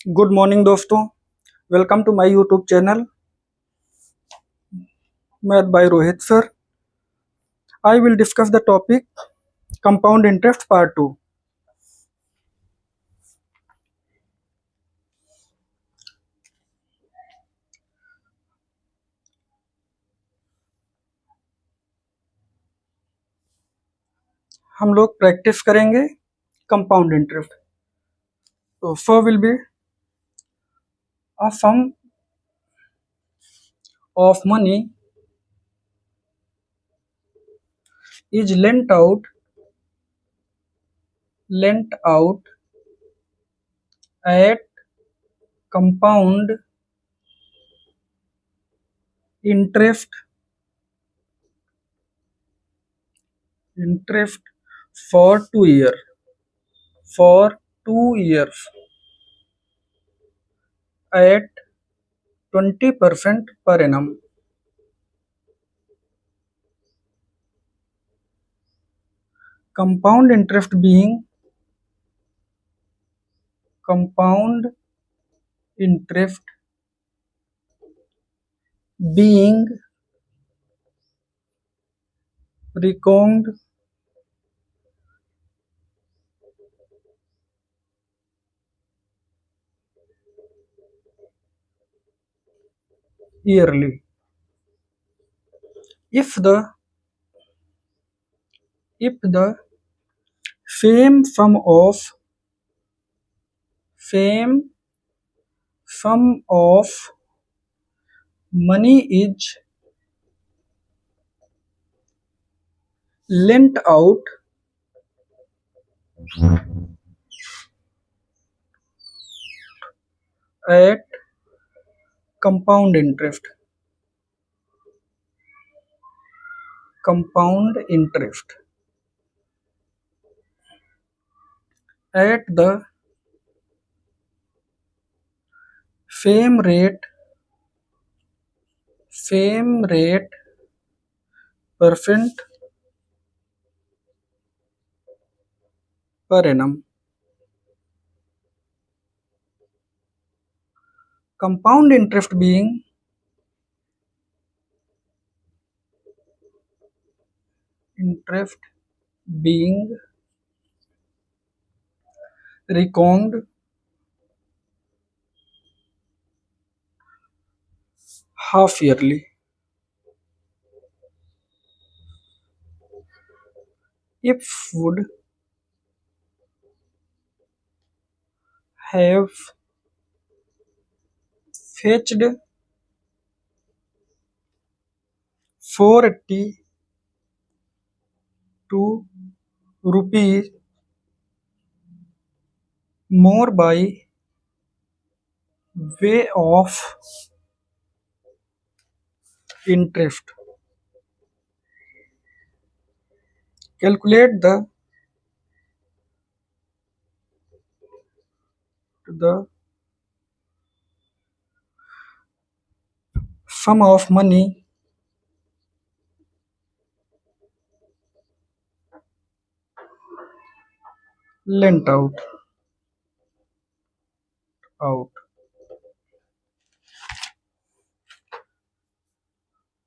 Good morning दोस्तों, welcome to my YouTube channel. Math by Rohit sir. I will discuss the topic compound interest part 2। हम लोग practice करेंगे compound interest. तो first will be a sum of money is lent out at compound interest for 2 years at 20% per annum. Compound interest being reckoned yearly. If the same sum of money is lent out at compound interest at the same rate percent per annum. Compound interest being reckoned half yearly. If would have fetched 482 rupees more by way of interest. Calculate the sum of money lent out.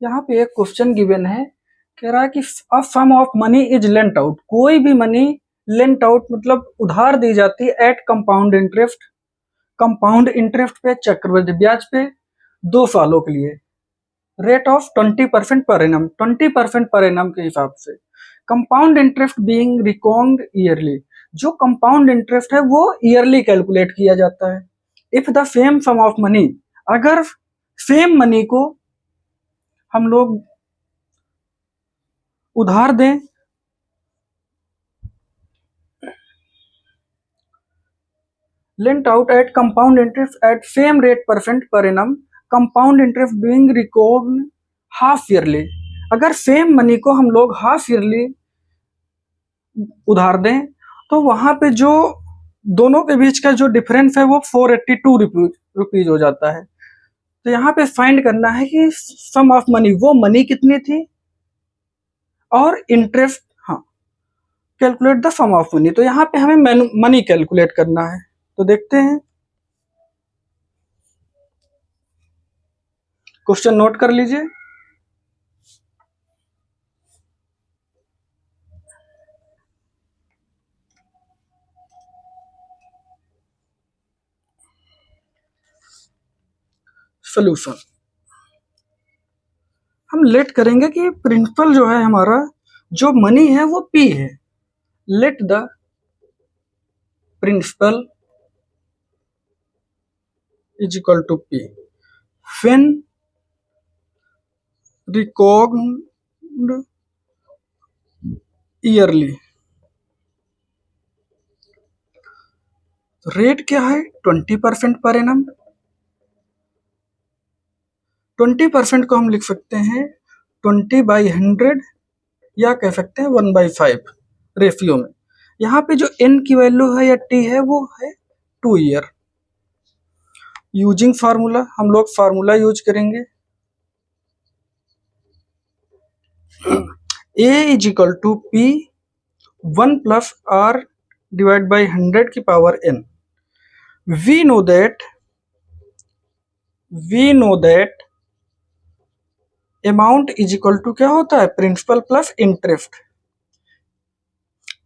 यहाँ पे एक question given है, कह रहा है कि a sum of money is lent out. कोई भी मनी लेंट आउट मतलब उधार दी जाती है एट कंपाउंड इंटरेस्ट पे, चक्रवृद्धि ब्याज पे 2 सालों के लिए, rate of 20% per annum, 20% per annum के हिसाब से। Compound interest being reckoned yearly, जो कंपाउंड इंटरेस्ट है वो ईयरली कैलकुलेट किया जाता है। If the same sum of money, अगर सेम मनी को हम लोग उधार दें, lent out at compound interest at same rate percent per annum, compound interest being recovered half yearly। अगर सेम मनी को हम लोग हाफ ईयरली उधार दें तो वहां पे जो दोनों के बीच का जो डिफरेंस है वो 482 रुपीज हो जाता है। तो यहाँ पे फाइंड करना है कि सम ऑफ मनी, वो मनी कितनी थी और इंटरेस्ट, हाँ, calculate the sum of money. तो यहाँ पे हमें मनी कैलकुलेट करना है। तो देखते हैं क्वेश्चन नोट कर लीजिए। सोल्यूशन हम लेट करेंगे कि प्रिंसिपल जो है हमारा, जो मनी है वो पी है। Let the principal is equal to P when reckoned yearly. Rate क्या है? 20% पर एनम। 20% को हम लिख सकते हैं 20/100 या कह सकते हैं 1/5 रेशियो में। यहाँ पे जो n की वैल्यू है या t है वो है 2 ईयर। यूजिंग फार्मूला हम लोग फार्मूला यूज करेंगे, a is equal to P 1 plus r divide by 100 की power n। We know that amount is equal to क्या होता है? Principal plus interest.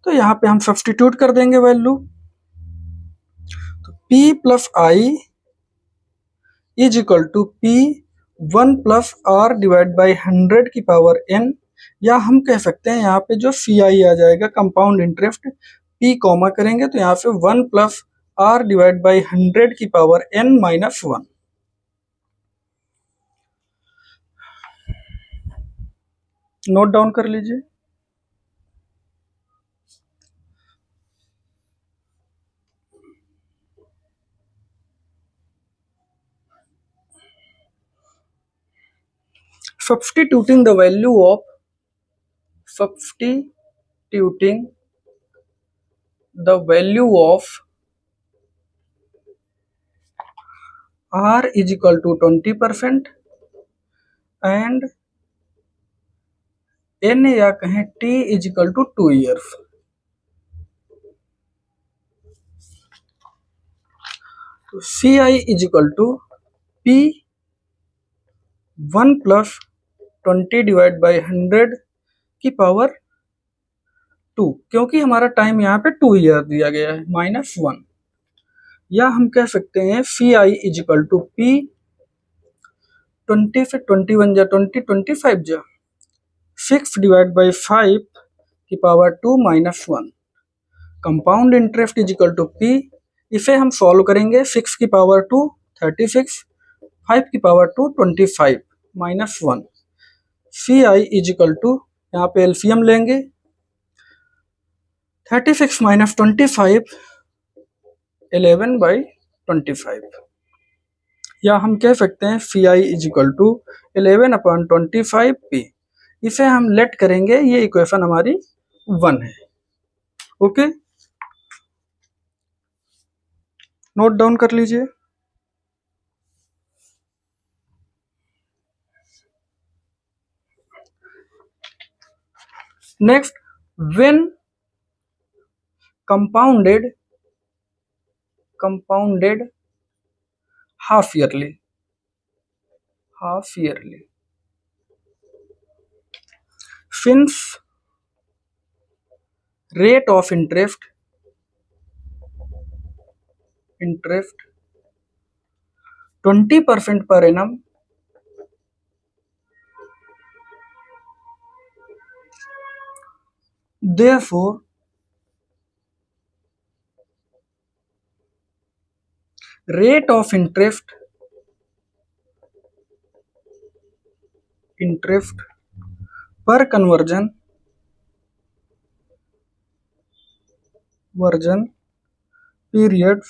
तो यहाँ पे हम सब्स्टिट्यूट कर देंगे वैल्यू, तो p plus I is equal to P 1 plus R divide by 100 की पावर n, या हम कह सकते हैं यहाँ पे जो सी आई आ जाएगा कंपाउंड इंटरेस्ट, p कॉमा करेंगे तो यहाँ पे 1 प्लस आर डिवाइड बाई 100 की power n minus 1। Note down कर लीजिए। Substituting the value of R is equal to 20% and N या कहें T is equal to 2 years। तो CI is equal to P 1 plus 20 divide by 100 की power 2, क्योंकि हमारा time यहाँ पे 2 ईयर दिया गया है, माइनस 1। या हम कह सकते हैं सी I is equal to P 20 से 21 जा 25 जा 6 डिवाइड बाई 5 की power 2 minus 1। Compound interest is equal to P, इसे हम सॉल्व करेंगे 6 की पावर 2 36, 5 की power 2 25 minus 1। C I is equal to, यहाँ पे एलसीएम लेंगे 36 माइनस 25 11/25, या हम कह सकते हैं सी I is equal to 11/25 P. इसे हम लेट करेंगे, ये इक्वेशन हमारी 1 है। ओके, नोट डाउन कर लीजिए। Next, when compounded half yearly since rate of interest 20% per annum, therefore rate of interest per conversion period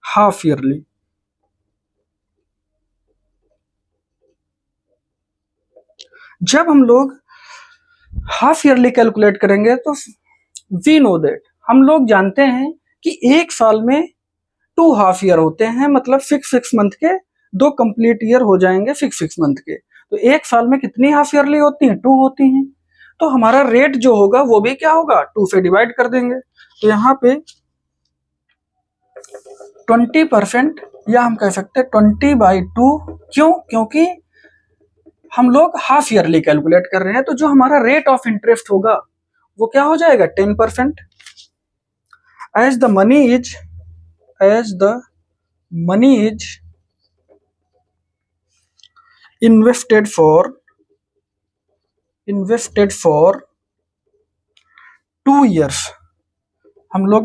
half yearly। जब हम लोग हाफ ईयरली कैलकुलेट करेंगे तो वी नो दैट, हम लोग जानते हैं कि एक साल में 2 हाफ ईयर होते हैं, मतलब 6 मंथ के 2 कंप्लीट ईयर हो जाएंगे 6 मंथ के। तो एक साल में कितनी हाफ ईयरली होती हैं? 2 होती हैं। तो हमारा रेट जो होगा वो भी क्या होगा? 2 से डिवाइड कर देंगे। तो यहाँ पे 20% या हम कह सकते हैं 20/2। क्यों? क्योंकि हम लोग हाफ ईयरली कैलकुलेट कर रहे हैं, तो जो हमारा रेट ऑफ इंटरेस्ट होगा वो क्या हो जाएगा? 10%। As the money is as the money is invested for 2 years। हम लोग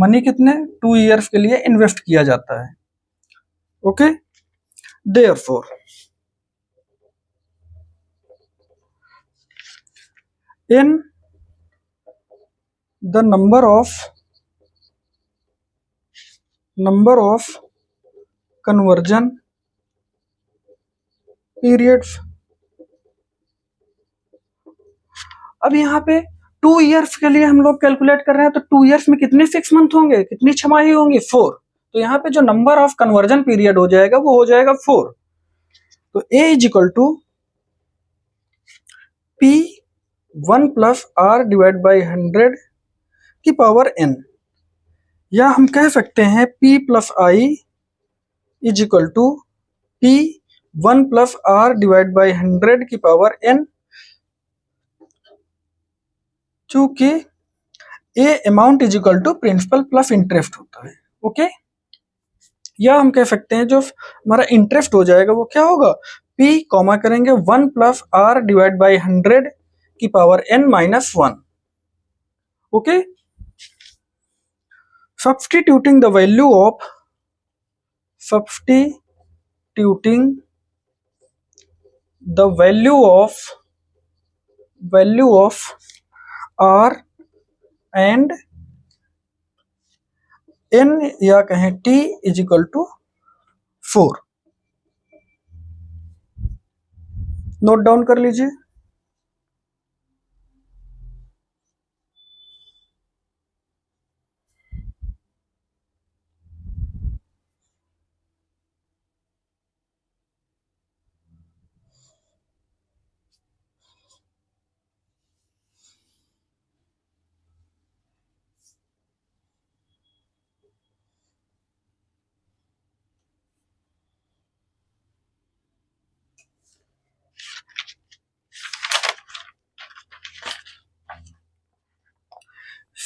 मनी कितने 2 years के लिए इन्वेस्ट किया जाता है। Okay, therefore in the number of conversion periods। अब यहाँ पे 2 years के लिए हम लोग कैलकुलेट कर रहे हैं, तो 2 years में कितने 6 month होंगे, कितनी छमाही होंगी? 4। तो यहाँ पे जो नंबर ऑफ कन्वर्जन पीरियड हो जाएगा वो हो जाएगा 4। तो A is equal to P1 plus R divide by 100 की पावर n, या हम कह सकते हैं P plus I is equal to P1 plus R divide by 100 की पावर n, चूंकि A amount is equal to principal plus interest होता है। ओके, या हम कह सकते हैं जो हमारा इंटरेस्ट हो जाएगा वो क्या होगा? P कॉमा करेंगे 1 प्लस R डिवाइड बाई 100 की power n minus 1। Okay, substituting the value of R and n या कहें T is equal to 4। Note down कर लीजिए।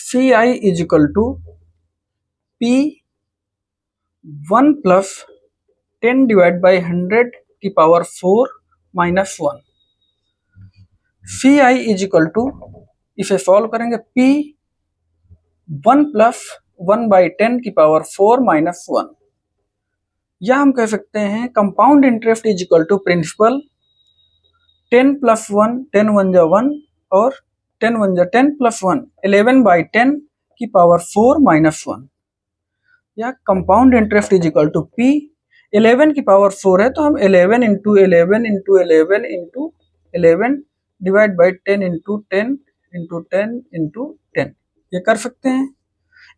CI is equal to P1 plus 10 divide by 100 की power 4 minus 1। CI is equal to, इसे solve करेंगे, P1 plus 1 by 10 की power 4 minus 1, या हम कह सकते हैं compound interest is equal to principal 10 plus 1, 10 1 जा 1 और 10 1 जा 10 प्लस 1, 11 बाई 10 की पावर 4 माइनस 1, या compound interest is equal to P 11 की पावर 4 है तो हम 11 into 11 into 11 into 11 divide by 10 into 10 into 10 into 10 ये कर सकते हैं।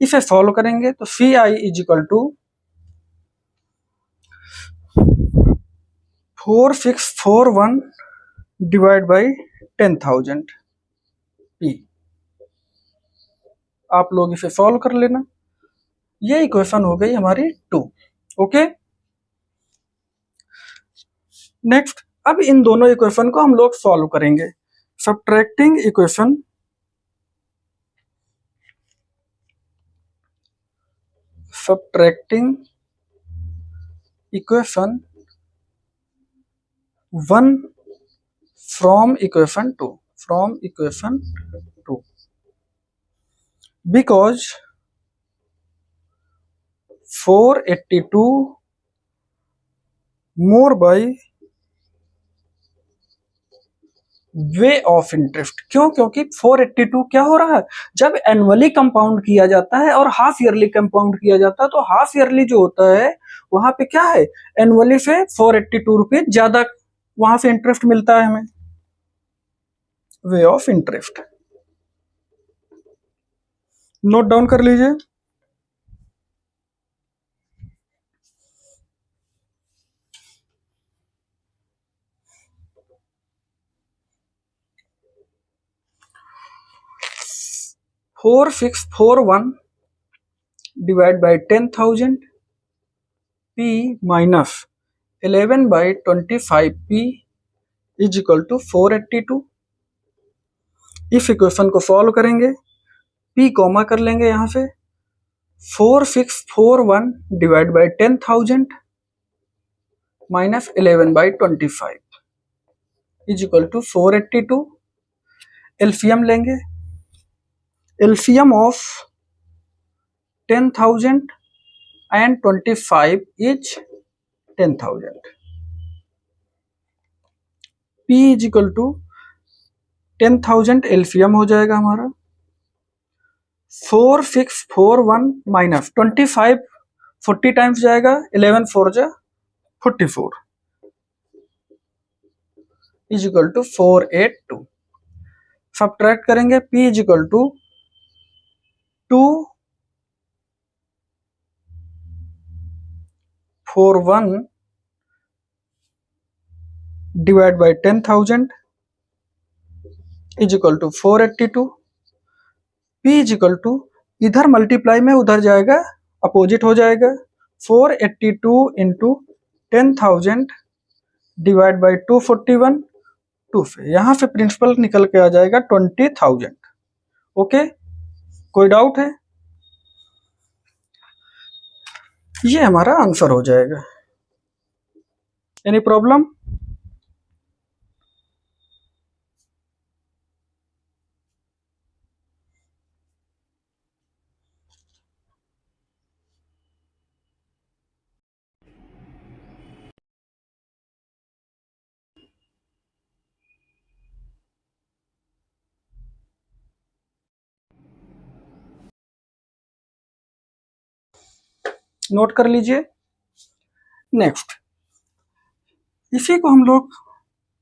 इसे सॉल्व करेंगे तो CI is equal to 4641 divide by 10,000 P। आप लोग इसे सॉल्व कर लेना। ये इक्वेशन हो गई हमारी 2। ओके, नेक्स्ट, अब इन दोनों इक्वेशन को हम लोग सॉल्व करेंगे। Subtracting equation 1 from equation 2 because 482 more by way of interest. क्यों? क्योंकि 482 क्या हो रहा है, जब एनुअली कंपाउंड किया जाता है और हाफ ईयरली कंपाउंड किया जाता है, तो हाफ ईयरली जो होता है वहां पे क्या है, एनुअली से 482 रुपये ज्यादा वहां से इंटरेस्ट मिलता है हमें, way of interest. Note down कर लीजिए। $4641 divide by 10,000 P minus 11/25P is equal to 482। इस इक्वेशन को सॉल्व करेंगे, P कॉमा कर लेंगे यहाँ से, 4641 divide by 10,000 minus 11/25 is equal to 482। LCM लेंगे, LCM of 10,000 and 25 is 10,000। P is equal to 10,000 LCM हो जाएगा हमारा 4641 माइनस 25 40 टाइम्स जाएगा, 11 4 जा 44 इज इक्वल टू 482। सब्ट्रैक्ट करेंगे, P is equal to 241 divide by 10,000 is equal to 482। P is equal to इधर multiply में उधर जाएगा, अपोजिट हो जाएगा, 482 इंटू 10,000 डिवाइड बाई 241 2 से यहाँ से प्रिंसिपल निकल के आ जाएगा 20,000। ओके, कोई डाउट है? ये हमारा आंसर हो जाएगा। Any problem? नोट कर लीजिए। नेक्स्ट, इसी को हम लोग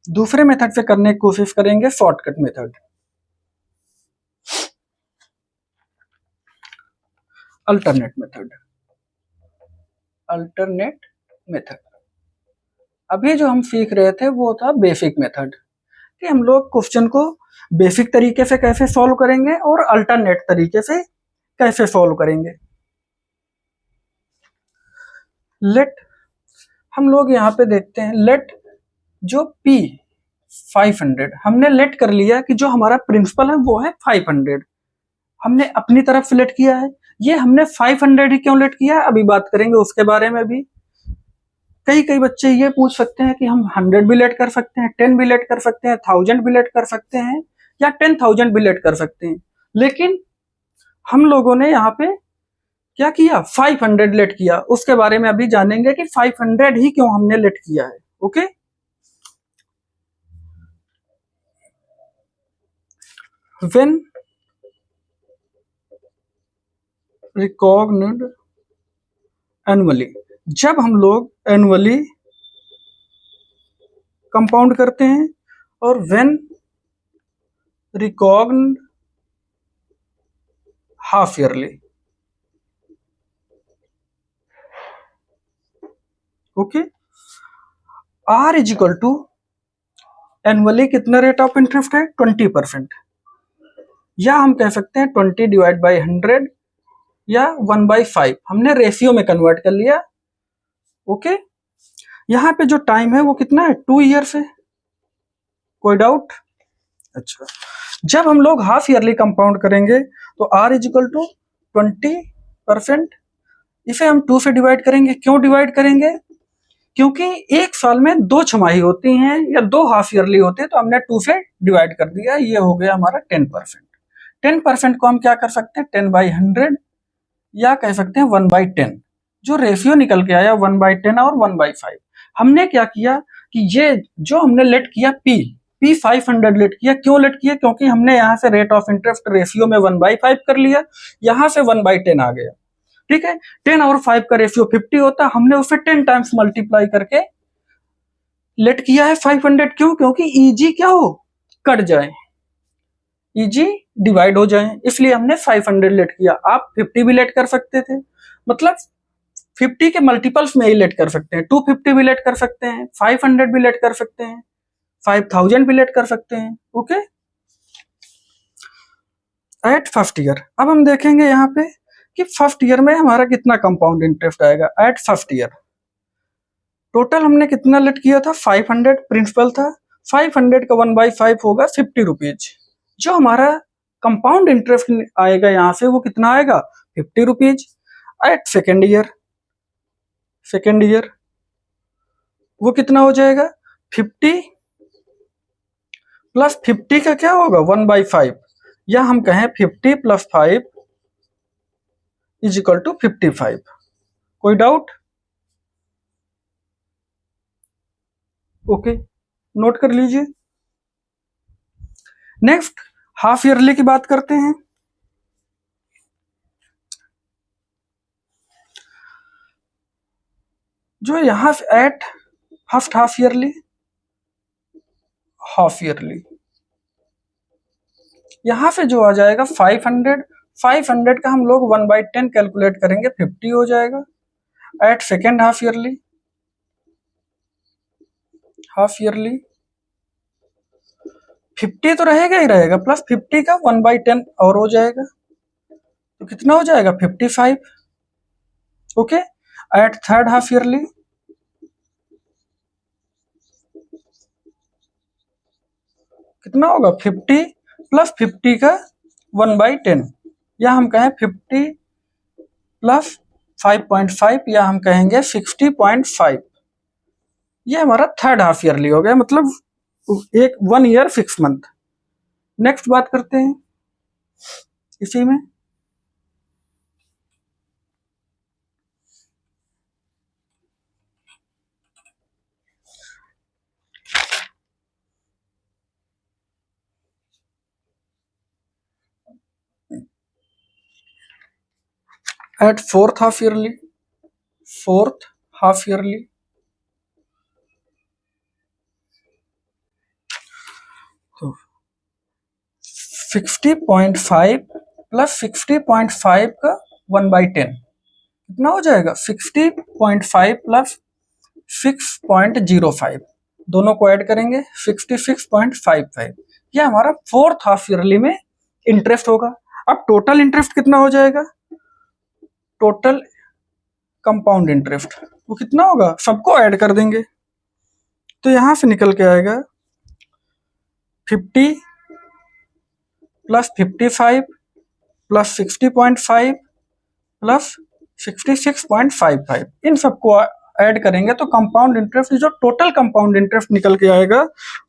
दूसरे मेथड से करने की कोशिश करेंगे, shortcut method, alternate method. Alternate method अभी जो हम सीख रहे थे वो था बेसिक मेथड, कि हम लोग क्वेश्चन को बेसिक तरीके से कैसे सॉल्व करेंगे और अल्टरनेट तरीके से कैसे सॉल्व करेंगे। लेट हम लोग यहाँ पे देखते हैं, लेट जो P 500 हमने लेट कर लिया कि जो हमारा प्रिंसिपल है वो है 500, हमने अपनी तरफ से लेट किया है। ये हमने 500 ही क्यों लेट किया है अभी बात करेंगे उसके बारे में भी। कई बच्चे ये पूछ सकते हैं कि हम 100 भी लेट कर सकते हैं, 10 भी लेट कर सकते हैं, 1000 भी लेट कर सकते हैं, या 10,000 भी लेट कर सकते हैं, लेकिन हम लोगों ने यहाँ पे क्या किया, 500 लेट किया। उसके बारे में अभी जानेंगे कि 500 ही क्यों हमने लेट किया है। ओके, व्हेन रिकॉग्निड एनुअली, जब हम लोग एनुअली कंपाउंड करते हैं, और when reckoned half yearly. Okay, R is equal to annually कितना रेट ऑफ इंटरेस्ट है, 20%, या हम कह सकते हैं 20 डिवाइड बाई 100 या 1/5, हमने रेशियो में कन्वर्ट कर लिया। ओके, यहाँ पे जो टाइम है वो कितना है, 2 ईयर्स है। कोई डाउट? अच्छा, जब हम लोग हाफ ईयरली कंपाउंड करेंगे तो आर इज इक्वल टू 20%, इसे हम 2 से डिवाइड करेंगे। क्यों डिवाइड करेंगे? क्योंकि एक साल में 2 छमाही होती हैं या 2 हाफ ईयरली होते हैं, तो हमने 2 से डिवाइड कर दिया। ये हो गया हमारा 10%। 10% को हम क्या कर सकते हैं, 10/100, या कह सकते हैं 1/10। जो रेशियो निकल के आया 1/10 और 1/5। हमने क्या किया कि ये जो हमने लेट किया P 500 लेट किया। क्यों लेट किया? क्योंकि हमने यहाँ से रेट ऑफ इंटरेस्ट रेशियो में 1/5 कर लिया, यहाँ से 1/10 आ गया। ठीक है, 10 और 5 का रेशियो 50 होता, हमने उसे 10 टाइम्स मल्टीप्लाई करके लेट किया है 500। क्यों? क्योंकि ईजी क्या हो, कट जाए, ईजी डिवाइड हो जाए, इसलिए हमने 500 लेट किया। आप 50 भी लेट कर सकते थे, मतलब 50 के मल्टीपल्स में ही लेट कर सकते हैं। 250 भी लेट कर सकते हैं, 500 भी लेट कर सकते हैं, 5000 भी लेट कर सकते हैं। Okay, at first year. अब हम देखेंगे यहाँ पे कि फर्स्ट ईयर में हमारा कितना कंपाउंड इंटरेस्ट आएगा एट फर्स्ट ईयर। टोटल हमने कितना लेट किया था, 500 प्रिंसिपल था, 500 का 1/5 होगा 50 रुपीज। जो हमारा कंपाउंड इंटरेस्ट आएगा यहाँ से वो कितना आएगा, 50 रुपीज एट सेकेंड ईयर वो कितना हो जाएगा, 50 प्लस 50 का क्या होगा 1/5, या हम कहें 50 + 5 = 55। कोई डाउट? ओके, नोट कर लीजिए। नेक्स्ट हाफ ईयरली की बात करते हैं। जो यहाँ एट फर्स्ट हाफ ईयरली यहाँ पे जो आ जाएगा 500 का हम लोग 1/10 कैलकुलेट करेंगे, 50 हो जाएगा। एट सेकेंड हाफ ईयरली 50 तो रहेगा ही रहेगा, प्लस 50 का 1/10 और हो जाएगा, तो कितना हो जाएगा 55। Okay, at third half yearly कितना होगा 50 प्लस 50 का 1/10, या हम कहें 50 प्लस 5.5, या हम कहेंगे 60.5। ये हमारा थर्ड हाफ ईयरली हो गया, मतलब एक 1 ईयर 6 मंथ। नेक्स्ट बात करते हैं इसी में। एट फोर्थ हाफ ईयरली तो 60.5 प्लस 60.5 का 1/10 कितना हो जाएगा, 60.5 प्लस 6.05, दोनों को ऐड करेंगे 66.55। यह हमारा फोर्थ हाफ ईयरली में इंटरेस्ट होगा। अब टोटल इंटरेस्ट कितना हो जाएगा, टोटल कंपाउंड इंटरेस्ट वो कितना होगा, सबको ऐड कर देंगे, तो यहां से निकल के आएगा 50 प्लस 55 प्लस 60.5 प्लस 66.55, इन सबको ऐड करेंगे तो कंपाउंड इंटरेस्ट, जो टोटल कंपाउंड इंटरेस्ट निकल के आएगा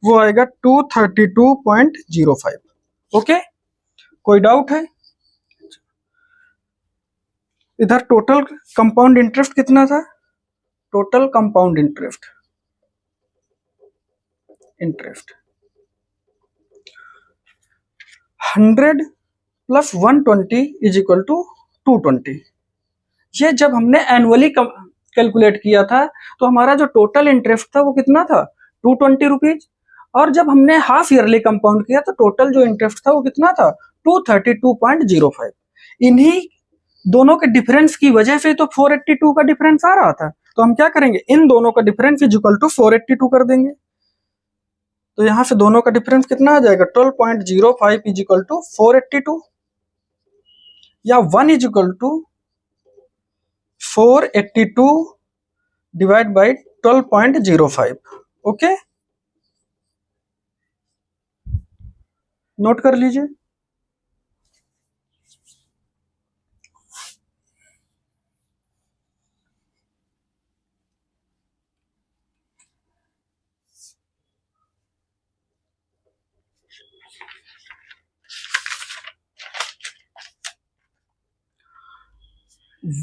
वो आएगा 232.05। ओके, कोई डाउट है? इधर टोटल कंपाउंड इंटरेस्ट कितना था, टोटल कंपाउंड इंटरेस्ट 100 प्लस 120 = 220। ये जब हमने एनुअली कैलकुलेट किया था तो हमारा जो टोटल इंटरेस्ट था वो कितना था, 220 रुपीज, और जब हमने हाफ ईयरली कंपाउंड किया तो टोटल जो इंटरेस्ट था वो कितना था, 232.05। इन्हीं दोनों के डिफरेंस की वजह से तो 482 का डिफरेंस आ रहा था, तो हम क्या करेंगे, इन दोनों का डिफरेंस = 482 कर देंगे, तो यहां से दोनों का डिफरेंस कितना आ जाएगा, 12.05 = 482, या 1 = 482 डिवाइड बाई 12.05। ओके, नोट कर लीजिए।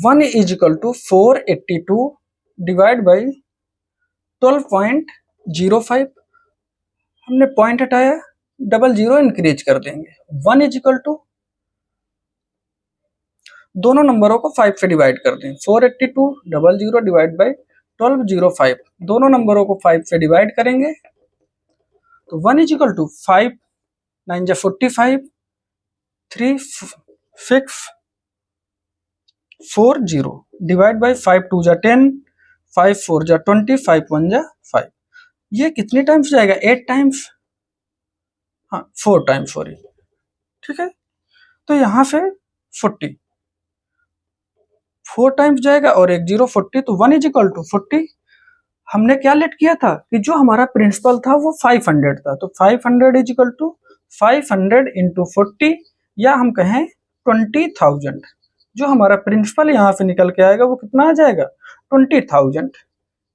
वन = 482 डिवाइड बाई 12.05, हमने पॉइंट हटाया, 00 इंक्रीज कर देंगे। 1 = दोनों नंबरों को 5 से डिवाइड कर दें, 482 00 डिवाइड बाई 1205, दोनों नंबरों को 5 से डिवाइड करेंगे तो 1 = 5 9 × 45 3 6 40 डिवाइड बाई 5 2 × 10 5 4 × 20 5 1 × 5। ये कितने टाइम्स जाएगा, 8 टाइम्स, हाँ 4 टाइम्स, सॉरी, ठीक है। तो यहाँ से 40 4 टाइम्स जाएगा और 1 0 40, तो 1 = 40 हमने क्या लेट किया था कि जो हमारा प्रिंसिपल था वो 500 था, तो 500 इज इक्वल टू 500 इंटू 40, या हम कहें 20,000। जो हमारा प्रिंसिपल यहाँ से निकल के आएगा वो कितना आ जाएगा, 20,000।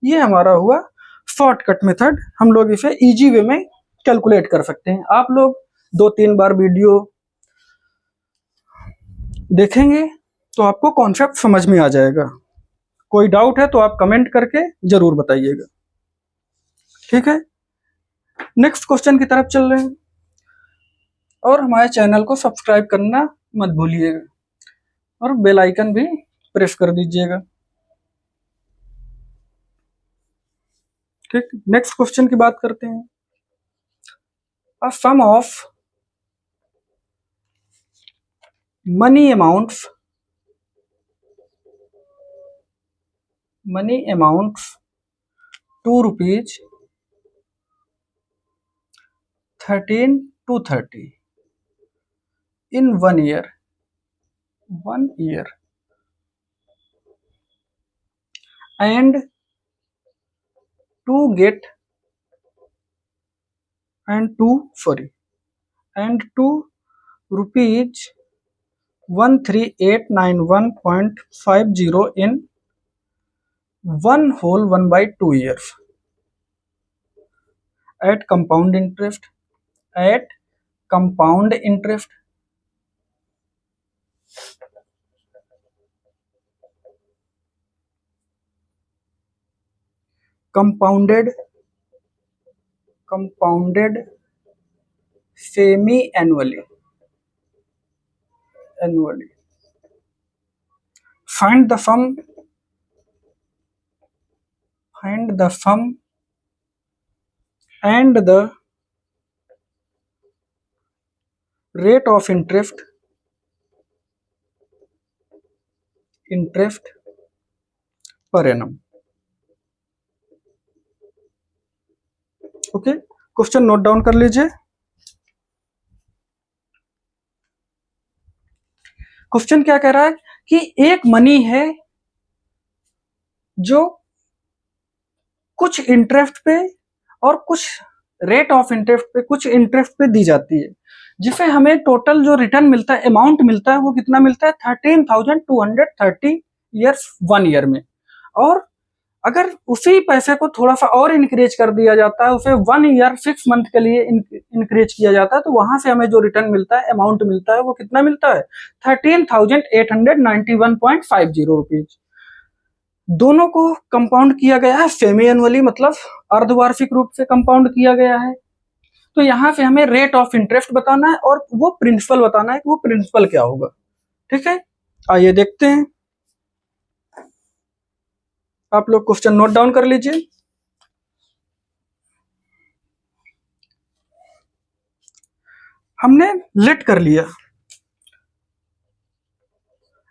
ये हमारा हुआ शॉर्टकट मेथड, हम लोग इसे इजी वे में कैलकुलेट कर सकते हैं। आप लोग 2-3 बार वीडियो देखेंगे तो आपको कॉन्सेप्ट समझ में आ जाएगा। कोई डाउट है तो आप कमेंट करके जरूर बताइएगा, ठीक है। नेक्स्ट क्वेश्चन की तरफ चल रहे हैं, और हमारे चैनल को सब्सक्राइब करना मत भूलिएगा और बेल आइकन भी प्रेस कर दीजिएगा, ठीक। नेक्स्ट क्वेश्चन की बात करते हैं। अ sum of money amounts 2 rupees 13 to 30 in 1 year and to get and to rupees 13891.50 in 1/2 years at compound interest compounded semi annually. Find the sum and the rate of interest per annum. Okay, question note down कर लीजिए। Question क्या कह रहा है कि एक money है जो कुछ इंटरेस्ट पे और कुछ रेट ऑफ इंटरेस्ट पे, कुछ इंटरेस्ट पे दी जाती है, जिसे हमें टोटल जो रिटर्न मिलता है, अमाउंट मिलता है, वो कितना मिलता है, 13,230 ईयर्स 1 ईयर में। और अगर उसी पैसे को थोड़ा सा और इंक्रीज कर दिया जाता है, उसे 1 ईयर 6 मंथ के लिए इंक्रीज किया जाता है, तो वहां से हमें जो रिटर्न मिलता है, अमाउंट मिलता है, वो कितना मिलता है, 13,891.50 रुपीज। दोनों को कंपाउंड किया गया है सेमी एनुअली, मतलब अर्धवार्षिक रूप से कंपाउंड किया गया है। तो यहां से हमें रेट ऑफ इंटरेस्ट बताना है और वो प्रिंसिपल बताना है कि वो प्रिंसिपल क्या होगा, ठीक है। आइए देखते हैं, आप लोग क्वेश्चन नोट डाउन कर लीजिए। हमने लेट कर लिया,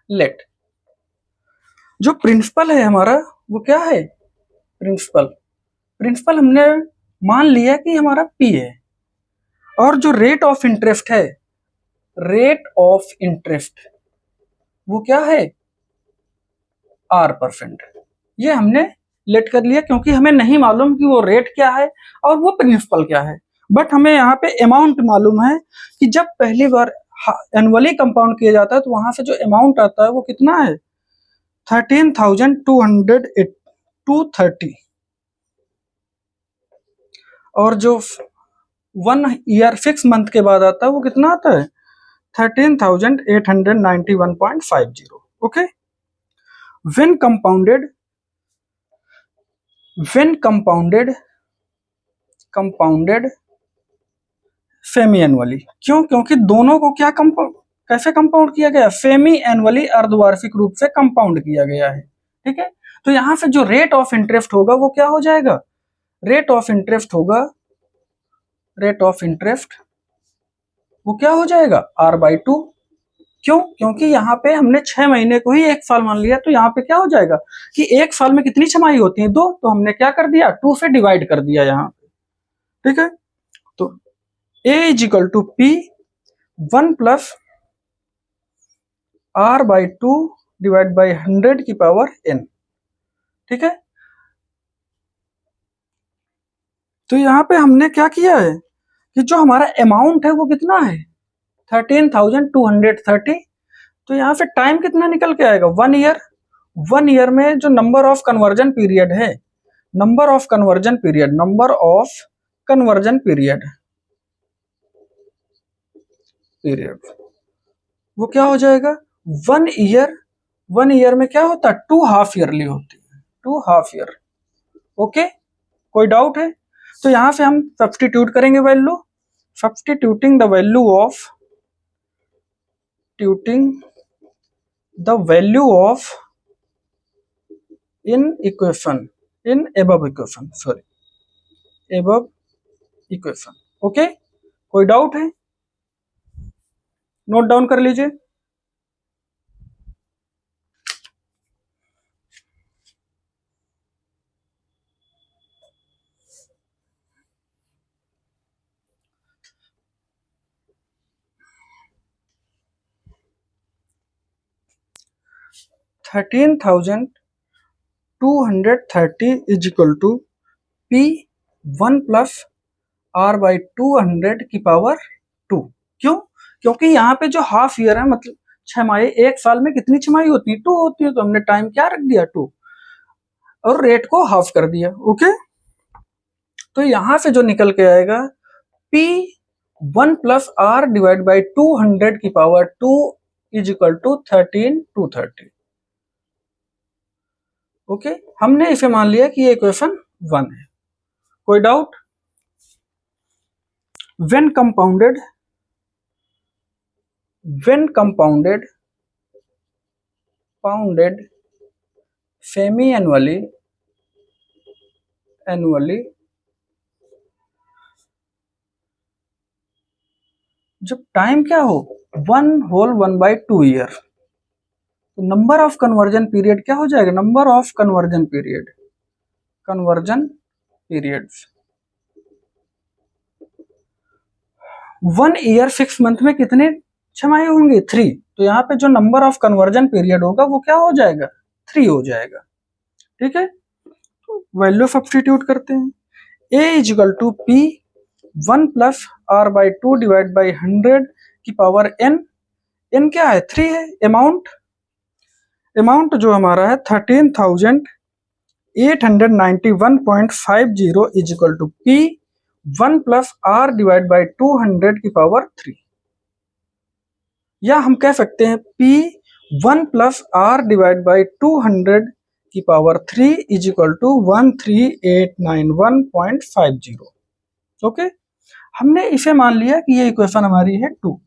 लेट जो प्रिंसिपल है हमारा वो क्या है, प्रिंसिपल हमने मान लिया कि हमारा पी है, और जो रेट ऑफ इंटरेस्ट है, वो क्या है, R%। ये हमने लेट कर लिया क्योंकि हमें नहीं मालूम कि वो रेट क्या है और वो प्रिंसिपल क्या है, बट हमें यहाँ पे अमाउंट मालूम है कि जब पहली बार एनुअली कंपाउंड किया जाता है तो वहां से जो अमाउंट आता है वो कितना है, 13,230, और जो 1 ईयर 6 मंथ के बाद आता है वो कितना आता है, 13,891.50। Okay, when compounded semi annually. क्यों, क्योंकि दोनों को क्या कैसे कंपाउंड किया गया, सेमी एनुअली, अर्धवार्षिक रूप से कंपाउंड किया गया है, ठीक है। तो यहां से जो रेट ऑफ इंटरेस्ट होगा वो क्या हो जाएगा, रेट ऑफ इंटरेस्ट वो क्या हो जाएगा, R/2। क्यों, क्योंकि यहाँ पे हमने 6 महीने को ही 1 साल मान लिया, तो यहाँ पे क्या हो जाएगा कि 1 साल में कितनी छमाही होती है, 2, तो हमने क्या कर दिया, 2 से डिवाइड कर दिया यहाँ पे, ठीक है। तो A = P 1 + R/2 / 100 की पावर n, ठीक है। तो यहाँ पे हमने क्या किया है कि जो हमारा अमाउंट है वो कितना है 13,230। तो यहाँ पे टाइम कितना निकल के आएगा 1 ईयर। 1 ईयर में जो नंबर ऑफ कन्वर्जन पीरियड है, number of conversion period, number of conversion period वो क्या हो जाएगा 1 ईयर। 1 ईयर में क्या होता है 2 हाफ ईयरली होती है, 2 हाफ ईयर। ओके, कोई डाउट है? तो यहां से हम सब्स्टिट्यूट करेंगे value, substituting the value of in equation, in above equation, sorry above equation. Okay, कोई डाउट है? नोट डाउन कर लीजिए। $13,230 is equal to P1 plus R/200 की पावर 2। क्यों? क्योंकि यहाँ पे जो हाफ ईयर है, मतलब छमाही, एक साल में कितनी छमाही होती है 2 होती है, तो हमने टाइम क्या रख दिया 2 और रेट को हाफ कर दिया। ओके, तो यहां से जो निकल के आएगा P1 plus R divide by 200 की power 2 is equal to 13,230। Okay, हमने इसे मान लिया कि ये इक्वेशन 1 है। कोई doubt? when compounded semi annually जब टाइम क्या हो 1/2 ईयर, तो नंबर ऑफ कन्वर्जन पीरियड क्या हो जाएगा, number of conversion periods 1 year 6 month में कितने छमाही होंगे 3। तो यहाँ पे जो नंबर ऑफ कन्वर्जन पीरियड होगा वो क्या हो जाएगा 3 हो जाएगा। ठीक है, तो वैल्यू सब्स्टिट्यूट करते हैं। A is equal to P1 plus R/2 divide by 100 की पावर n। n क्या है 3 है। अमाउंट जो हमारा है 13,891.50 is equal to P1 plus R divide by 200 की पावर 3, या हम कह सकते हैं P1 plus R divide by 200 की power 3 is equal to 13891.50। Okay, हमने इसे मान लिया कि ये इक्वेशन हमारी है 2।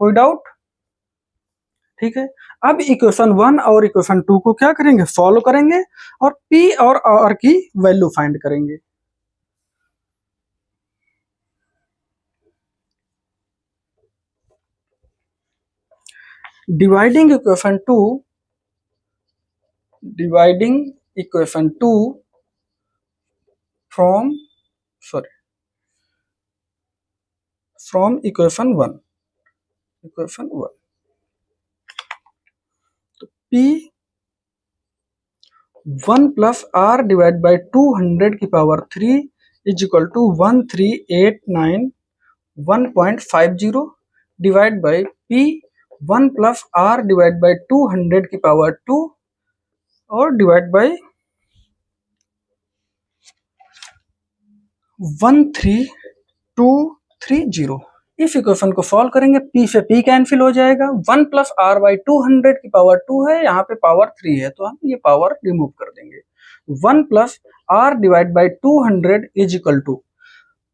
कोई डाउट? ठीक है, अब इक्वेशन 1 और इक्वेशन 2 को क्या करेंगे सॉल्व करेंगे और P और R की वैल्यू फाइंड करेंगे। Dividing equation 2 from equation 1। तो P1 plus R divide by 200 की power 3 is equal to 13891.50 divide by P1 plus R divide by 200 की पावर 2 और डिवाइड बाई 13230। इस इक्वेशन को सॉल्व करेंगे, P से P कैंसिल हो जाएगा, 1 प्लस R/200 की पावर 2 है, यहाँ पे पावर 3 है, तो हम ये पावर रिमूव कर देंगे। 1 plus R divide by 200 is equal to,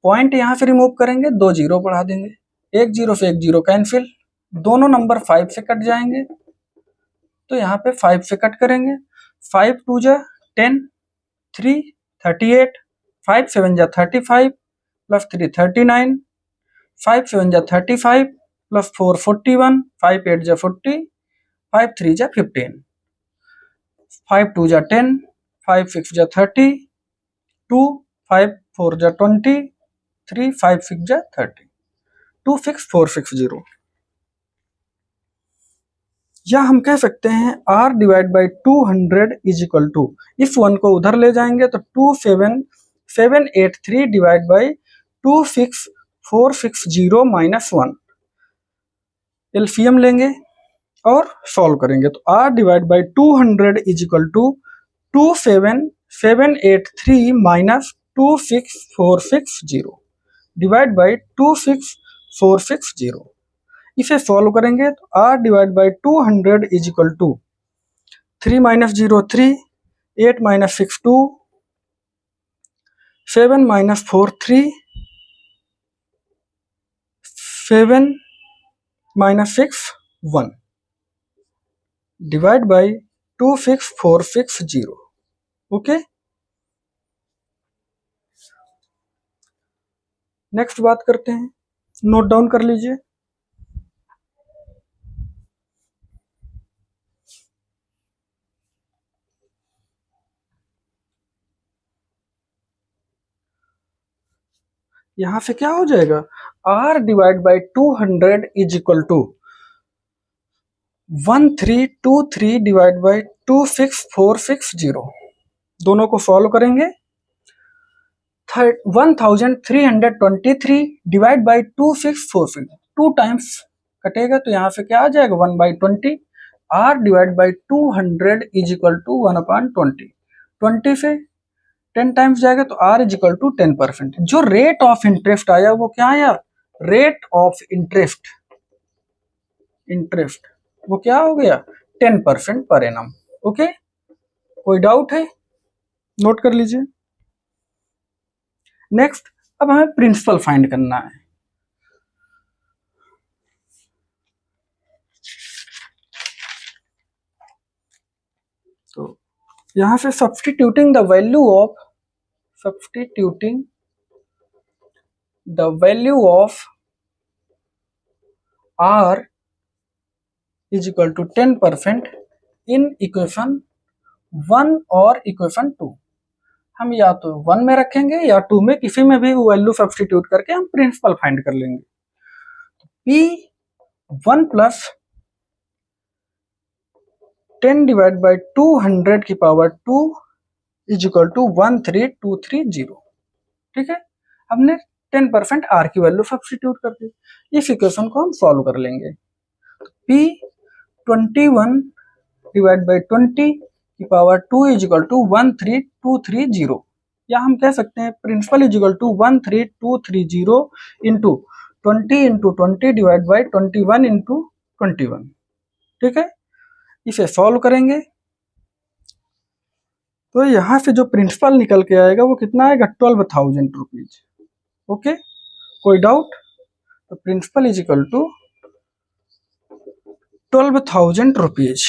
point यहाँ से रिमूव करेंगे, 2 जीरो बढ़ा देंगे, 1 जीरो से 1 जीरो कैंसिल, दोनों नंबर 5 से कट जाएंगे, तो यहाँ पे 5 से कट करेंगे, 5 2 जा 10, 3 38, 5 7 जा 35 प्लस 3 39, 5 7 जा 35 प्लस 4 41, 5 8 जा 40, 5 3 जा 15, 5 2 जा 10, 5 6 जा 30, 2 5 4 जा 20, 3 5 6 जा 30, 26460। या हम कह सकते हैं R divide by 200 is equal to, इस 1 को उधर ले जाएंगे तो 783 डिवाइड बाई 26460 माइनस 1। एलसीएम लेंगे और सॉल्व करेंगे तो r divide by 200 is equal to 27783 minus 26460 divide by 26460। इसे सॉल्व करेंगे तो r divide by 200 is equal to 3 minus 0 3, 8 minus 6 2, 7 minus 4 3, 7 minus 6 1 divide by 26460। Okay, next बात करते हैं, नोट डाउन कर लीजिए। यहां से क्या हो जाएगा, r divide by 200 is equal to 1323 divide by 26460। दोनों को सॉल्व करेंगे, 1323 डिवाइड बाई 2646, 2 टाइम्स कटेगा तो यहाँ से क्या आ जाएगा 1/20। r divide by 200 is equal to 1/20। 20 से 10 टाइम्स जाएगा तो r इज इक्वल टू 10%। जो रेट ऑफ इंटरेस्ट आया वो क्या आया, रेट ऑफ इंटरेस्ट, इंटरेस्ट वो क्या हो गया 10% पर एनम। ओके, कोई डाउट है, नोट कर लीजिए। नेक्स्ट, अब हमें प्रिंसिपल फाइंड करना है। तो यहां से substituting the value of r is equal to 10% in equation 1 और इक्वेशन 2। हम या तो 1 में रखेंगे या 2 में, किसी में भी वैल्यू सब्स्टिट्यूट करके हम प्रिंसिपल फाइंड कर लेंगे। P1 प्लस 10 डिवाइड बाई 200 की पावर 2 इज इक्वल टू 13230। ठीक है, हमने 10% r की वैल्यू सब्स्टिट्यूट कर दी। इस इक्वेशन को हम सॉल्व कर लेंगे। P21 डिवाइड बाई 20 की पावर 2 इज इक्वल टू 13230, या हम कह सकते हैं principal is equal to 13230 into 20 divide by 21 into 21। ठीक है, इसे सॉल्व करेंगे तो यहां से जो प्रिंसिपल निकल के आएगा वो कितना आएगा 12,000 रुपीज। ओके, कोई डाउट, तो principal is equal to 12,000 rupees.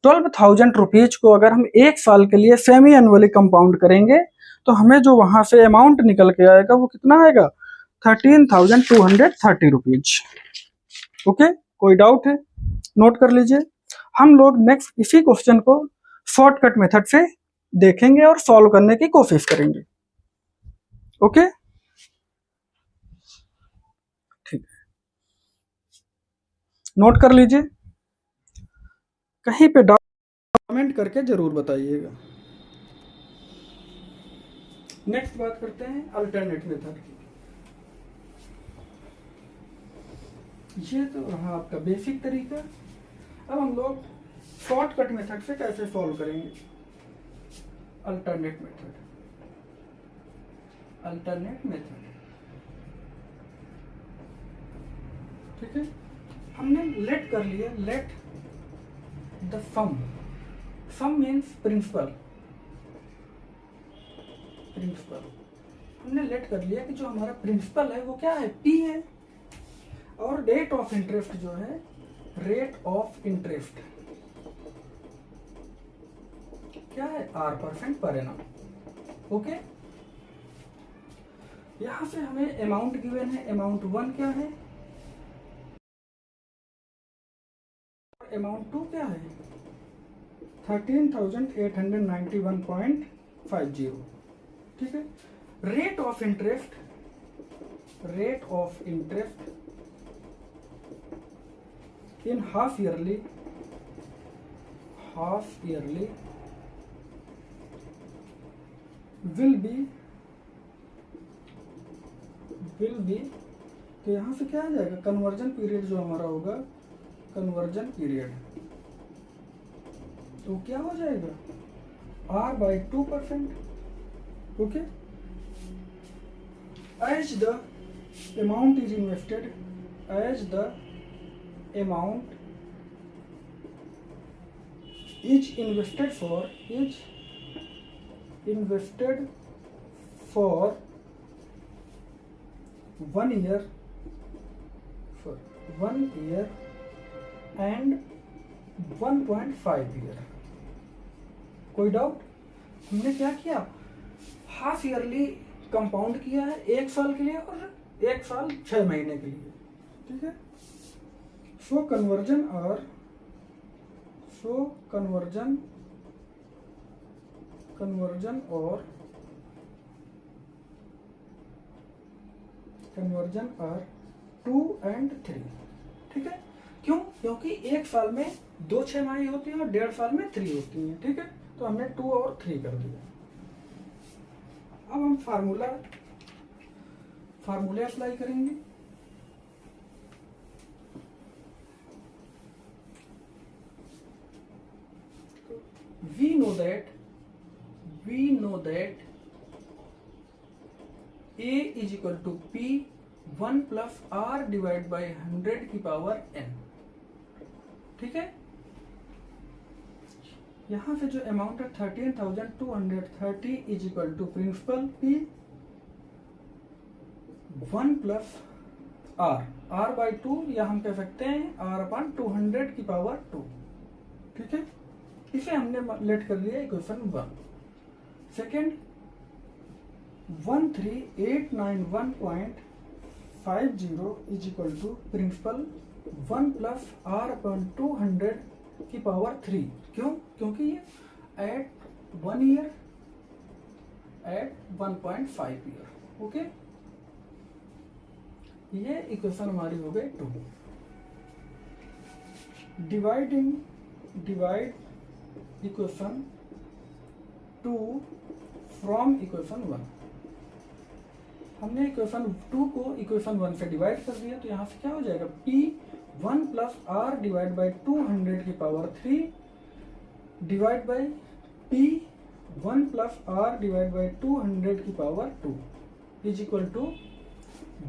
12,000 rupees को अगर हम 1 साल के लिए सेमी एनुअली कंपाउंड करेंगे तो हमें जो वहां से अमाउंट निकल के आएगा वो कितना आएगा 13,230 रुपीज। ओके, कोई डाउट है, नोट कर लीजिए। हम लोग नेक्स्ट इसी क्वेश्चन को शॉर्टकट मेथड से देखेंगे और सॉल्व करने की कोशिश करेंगे। ओके, ठीक है, नोट कर लीजिए। कहीं पे डाउट कमेंट करके जरूर बताइएगा। नेक्स्ट बात करते हैं अल्टरनेट मेथड की। ये तो रहा आपका बेसिक तरीका। अब हम लोग शॉर्टकट मेथड से कैसे सॉल्व करेंगे। अल्टरनेट मेथड, ठीक है, हमने लेट कर लिया, let the sum means principal, हमने लेट कर लिया कि जो हमारा प्रिंसिपल है वो क्या है P है, और रेट ऑफ इंटरेस्ट जो है रेट ऑफ इंटरेस्ट क्या है R% पर एनम। ओके, यहां से हमें अमाउंट गिवन है, अमाउंट 1 क्या है, अमाउंट 2 क्या है 13,891.50। ठीक है, rate of interest in half yearly will be, तो यहाँ से क्या आ जाएगा, कन्वर्जन पीरियड जो हमारा होगा, कन्वर्जन पीरियड, तो क्या हो जाएगा R/2%. Okay, as the amount is invested, as the amount is invested for 1 year, and 1.5 year. कोई डाउट? हमने क्या किया, हाफ ईयरली कंपाउंड किया है 1 साल के लिए और 1 साल 6 महीने के लिए, ठीक है. सो कन्वर्जन और 2 and 3, ठीक है. क्यों? क्योंकि 1 साल में 2 छमाही होती है और 1.5 साल में 3 होती है, ठीक है. तो हमने 2 और 3 कर दिया. अब हम फार्मूले अप्लाई करेंगे. we know that A is equal to P 1 plus R divided by 100 की पावर n, ठीक है. यहाँ से जो अमाउंट है 13,230 is equal to principal P 1 plus R/2, या हम कह सकते हैं R/200 की पावर 2, ठीक है. इसे हमने लेट कर लिया equation 1. Second, 13891.50 is equal to principal 1 plus R/200 की पावर 3. क्यों? क्योंकि ये at 1 year, at 1.5 year. Okay, ये इक्वेशन हमारी हो गई 2. Divide equation 2 from equation 1. हमने इक्वेशन 2 को इक्वेशन 1 से डिवाइड कर दिया, तो यहाँ से क्या हो जाएगा, P 1 plus R divide by 200 की power 3 divide by P 1 plus R divide by 200 की power 2 is equal to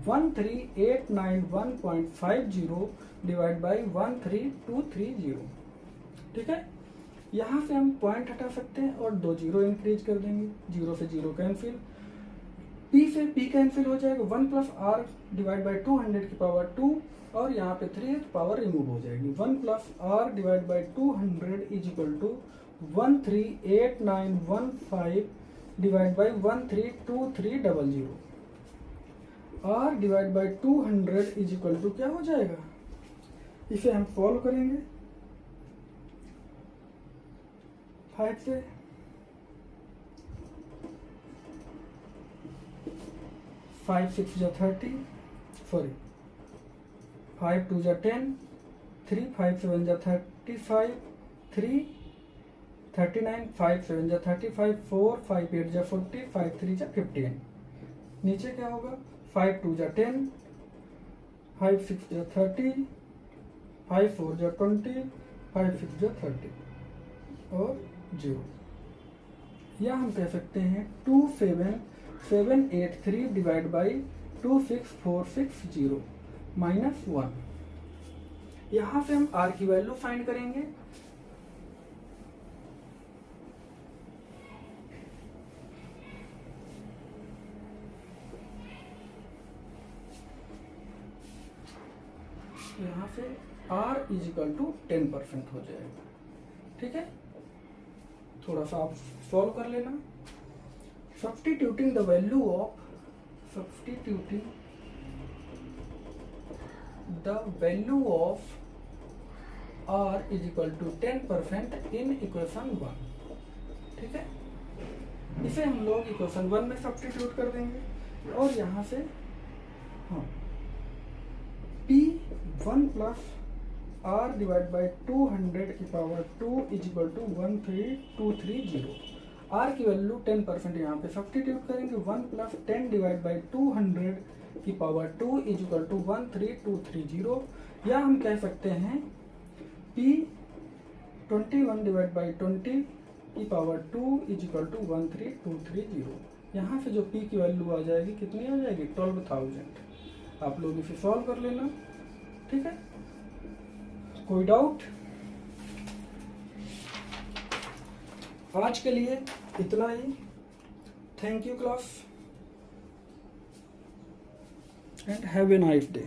13891.50 divide by 13230, ठीक है. यहाँ से हम पॉइंट हटा सकते हैं और 2 जीरो इंक्रीज कर देंगे. 0 से 0 कैंसिल, P से P कैंसिल हो जाएगा, 1 प्लस R डिवाइड बाई 200 की पावर 2, और यहाँ पे 3 पावर रिमूव हो जाएगी. 1 plus R divide by 200 is equal to 13891 divide by 13230. R divide by 200 is equal to क्या हो जाएगा, इसे हम सॉल्व करेंगे. 5 से 5 6 जा 30, सॉरी 5 2 जा 10, 3 5 7 जा 35, 3 39, 5 7 जा 35, 4 5 8 जा 40, 5 3 जा 15. नीचे क्या होगा, 5 2 जा 10, 5 6 जा 30, 5 4 जा 20, 5 6 जा 30 और 0. या हम कह सकते हैं 27783 डिवाइड बाई 26460 माइनस 1. यहाँ से हम R की वैल्यू फाइंड करेंगे. यहाँ से R इज इक्वल टू 10% हो जाएगा, ठीक है. थोड़ा सा आप सॉल्व कर लेना. Substituting the value of R is equal to 10% in equation 1, ठीक है. इसे हम लोग इक्वेशन 1 में सब्स्टिट्यूट कर देंगे और यहाँ से हाँ P 1 plus R divide by 200 की power 2 is equal to 13230. R की वैल्यू 10% यहाँ पे सब्स्टिट्यूट करेंगे, 1 + 10 डिवाइड बाई 200 की पावर 2 इज इक्वल टू 13230, या हम कह सकते हैं P 21 डिवाइड बाई 20 की पावर 2 इज इक्वल टू 13230। यहाँ से जो P की वैल्यू आ जाएगी कितनी आ जाएगी 12,000। आप लोग इसे सॉल्व कर लेना, ठीक है। कोई डाउट? आज के लिए इतना ही। Thank you class and have a nice day.